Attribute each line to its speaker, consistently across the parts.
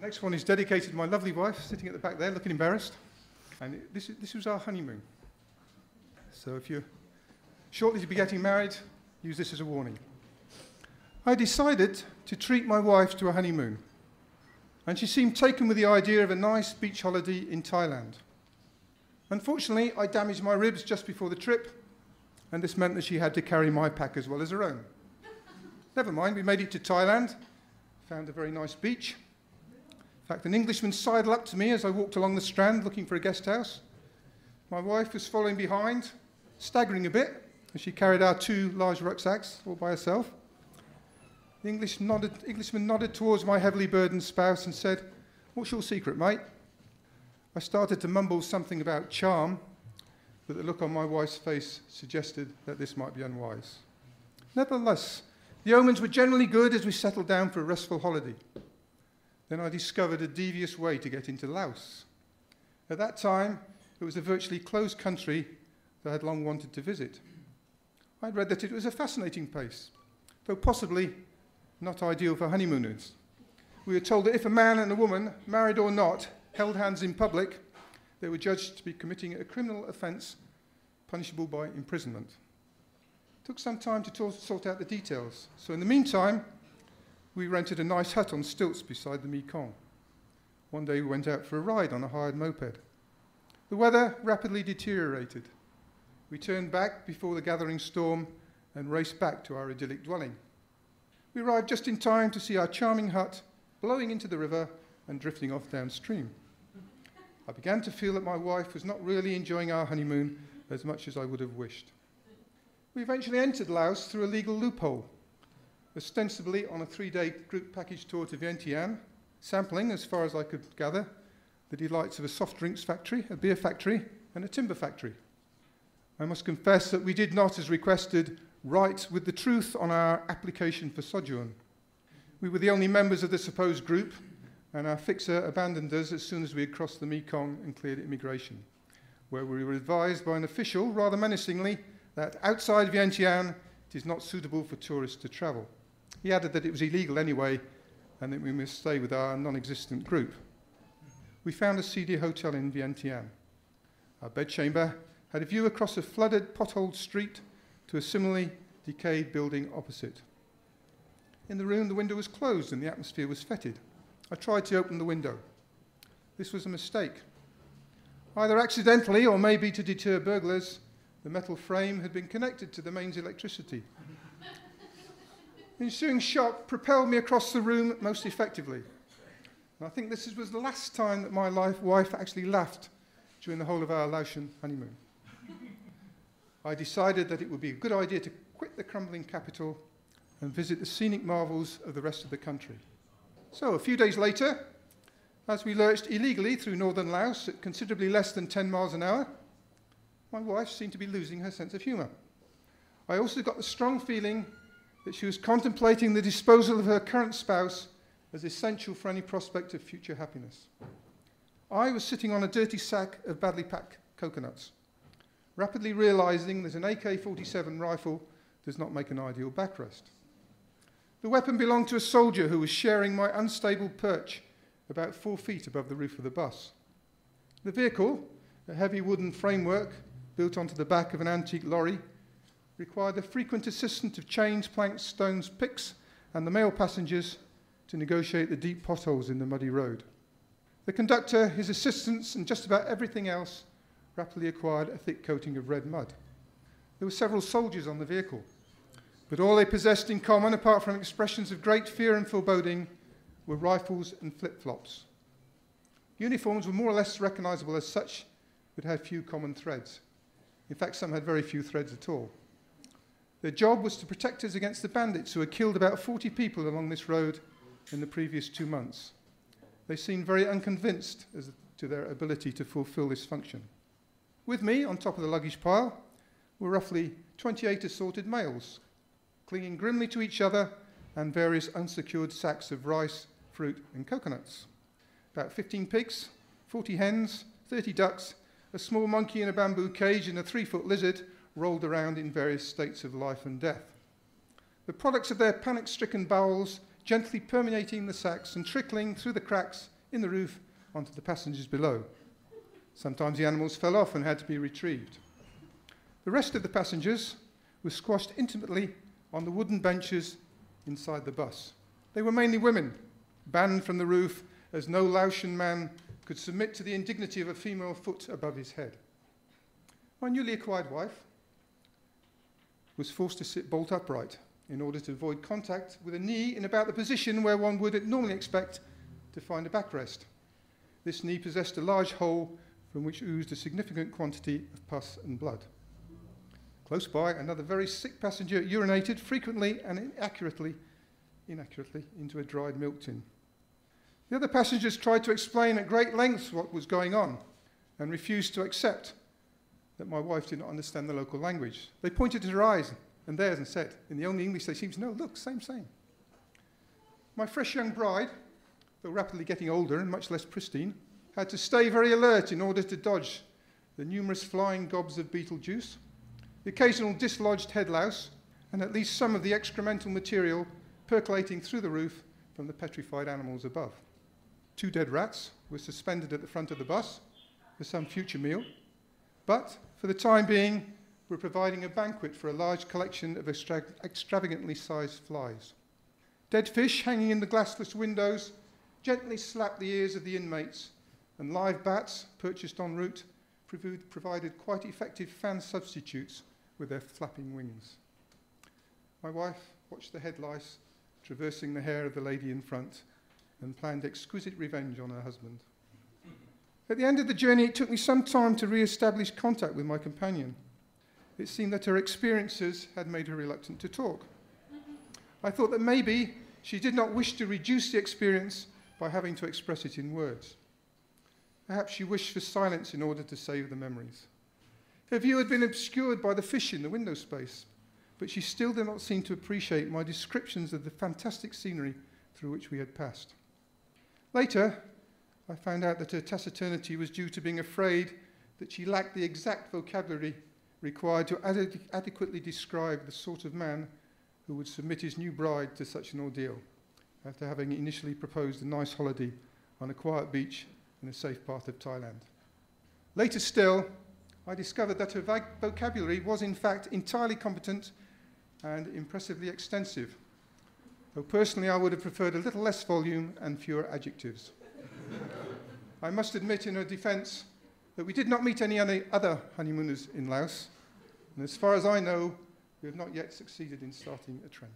Speaker 1: Next one is dedicated to my lovely wife, sitting at the back there, looking embarrassed. And this was our honeymoon. So if you're shortly to be getting married, use this as a warning. I decided to treat my wife to a honeymoon, and she seemed taken with the idea of a nice beach holiday in Thailand. Unfortunately, I damaged my ribs just before the trip, and this meant that she had to carry my pack as well as her own. Never mind, we made it to Thailand, found a very nice beach. In fact, an Englishman sidled up to me as I walked along the strand looking for a guest house. My wife was following behind, staggering a bit, as she carried our 2 large rucksacks all by herself. The Englishman nodded towards my heavily burdened spouse and said, "What's your secret, mate?" I started to mumble something about charm, but the look on my wife's face suggested that this might be unwise. Nevertheless, the omens were generally good as we settled down for a restful holiday. Then I discovered a devious way to get into Laos. At that time, it was a virtually closed country that I had long wanted to visit. I'd read that it was a fascinating place, though possibly not ideal for honeymooners. We were told that if a man and a woman, married or not, held hands in public, they were judged to be committing a criminal offence punishable by imprisonment. It took some time to sort out the details, so in the meantime, we rented a nice hut on stilts beside the Mekong. One day we went out for a ride on a hired moped. The weather rapidly deteriorated. We turned back before the gathering storm and raced back to our idyllic dwelling. We arrived just in time to see our charming hut blowing into the river and drifting off downstream. I began to feel that my wife was not really enjoying our honeymoon as much as I would have wished. We eventually entered Laos through a legal loophole, ostensibly on a 3-day group package tour to Vientiane, sampling, as far as I could gather, the delights of a soft drinks factory, a beer factory, and a timber factory. I must confess that we did not, as requested, write with the truth on our application for sojourn. We were the only members of the supposed group, and our fixer abandoned us as soon as we had crossed the Mekong and cleared immigration, where we were advised by an official, rather menacingly, that outside Vientiane it is not suitable for tourists to travel. He added that it was illegal anyway, and that we must stay with our non-existent group. We found a seedy hotel in Vientiane. Our bedchamber had a view across a flooded, potholed street to a similarly decayed building opposite. In the room, the window was closed and the atmosphere was fetid. I tried to open the window. This was a mistake. Either accidentally or maybe to deter burglars, the metal frame had been connected to the mains electricity. The ensuing shock propelled me across the room most effectively. And I think this was the last time that my wife actually laughed during the whole of our Laotian honeymoon. I decided that it would be a good idea to quit the crumbling capital and visit the scenic marvels of the rest of the country. So a few days later, as we lurched illegally through northern Laos at considerably less than 10 miles an hour, my wife seemed to be losing her sense of humour. I also got the strong feeling that she was contemplating the disposal of her current spouse as essential for any prospect of future happiness. I was sitting on a dirty sack of badly packed coconuts, rapidly realising that an AK-47 rifle does not make an ideal backrest. The weapon belonged to a soldier who was sharing my unstable perch about 4 feet above the roof of the bus. The vehicle, a heavy wooden framework built onto the back of an antique lorry, required the frequent assistance of chains, planks, stones, picks, and the male passengers to negotiate the deep potholes in the muddy road. The conductor, his assistants, and just about everything else rapidly acquired a thick coating of red mud. There were several soldiers on the vehicle, but all they possessed in common, apart from expressions of great fear and foreboding, were rifles and flip-flops. Uniforms were more or less recognisable as such, but had few common threads. In fact, some had very few threads at all. Their job was to protect us against the bandits who had killed about 40 people along this road in the previous 2 months. They seemed very unconvinced as to their ability to fulfill this function. With me, on top of the luggage pile, were roughly 28 assorted males, clinging grimly to each other and various unsecured sacks of rice, fruit, and coconuts. About 15 pigs, 40 hens, 30 ducks, a small monkey in a bamboo cage, and a 3-foot lizard rolled around in various states of life and death. The products of their panic-stricken bowels gently permeating the sacks and trickling through the cracks in the roof onto the passengers below. Sometimes the animals fell off and had to be retrieved. The rest of the passengers were squashed intimately on the wooden benches inside the bus. They were mainly women, banned from the roof as no Laotian man could submit to the indignity of a female foot above his head. My newly acquired wife was forced to sit bolt upright in order to avoid contact with a knee in about the position where one would normally expect to find a backrest. This knee possessed a large hole from which oozed a significant quantity of pus and blood. Close by, another very sick passenger urinated frequently and inaccurately into a dried milk tin. The other passengers tried to explain at great length what was going on and refused to accept that my wife did not understand the local language. They pointed to her eyes and theirs and said, in the only English they seemed to know, look, same. My fresh young bride, though rapidly getting older and much less pristine, had to stay very alert in order to dodge the numerous flying gobs of beetle juice, the occasional dislodged head louse, and at least some of the excremental material percolating through the roof from the petrified animals above. 2 dead rats were suspended at the front of the bus for some future meal, but for the time being, we're providing a banquet for a large collection of extravagantly sized flies. Dead fish hanging in the glassless windows gently slapped the ears of the inmates, and live bats, purchased en route, provided quite effective fan substitutes with their flapping wings. My wife watched the head lice traversing the hair of the lady in front and planned exquisite revenge on her husband. At the end of the journey, it took me some time to re-establish contact with my companion. It seemed that her experiences had made her reluctant to talk. I thought that maybe she did not wish to reduce the experience by having to express it in words. Perhaps she wished for silence in order to save the memories. Her view had been obscured by the fish in the window space, but she still did not seem to appreciate my descriptions of the fantastic scenery through which we had passed. Later, I found out that her taciturnity was due to being afraid that she lacked the exact vocabulary required to adequately describe the sort of man who would submit his new bride to such an ordeal, after having initially proposed a nice holiday on a quiet beach in a safe part of Thailand. Later still, I discovered that her vocabulary was in fact entirely competent and impressively extensive, though personally I would have preferred a little less volume and fewer adjectives. I must admit in her defense that we did not meet any other honeymooners in Laos, and as far as I know, we have not yet succeeded in starting a trend.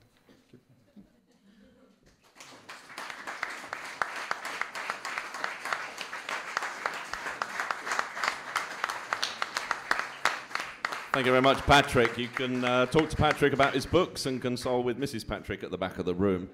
Speaker 2: Thank you very much, Patrick. You can talk to Patrick about his books and console with Mrs. Patrick at the back of the room.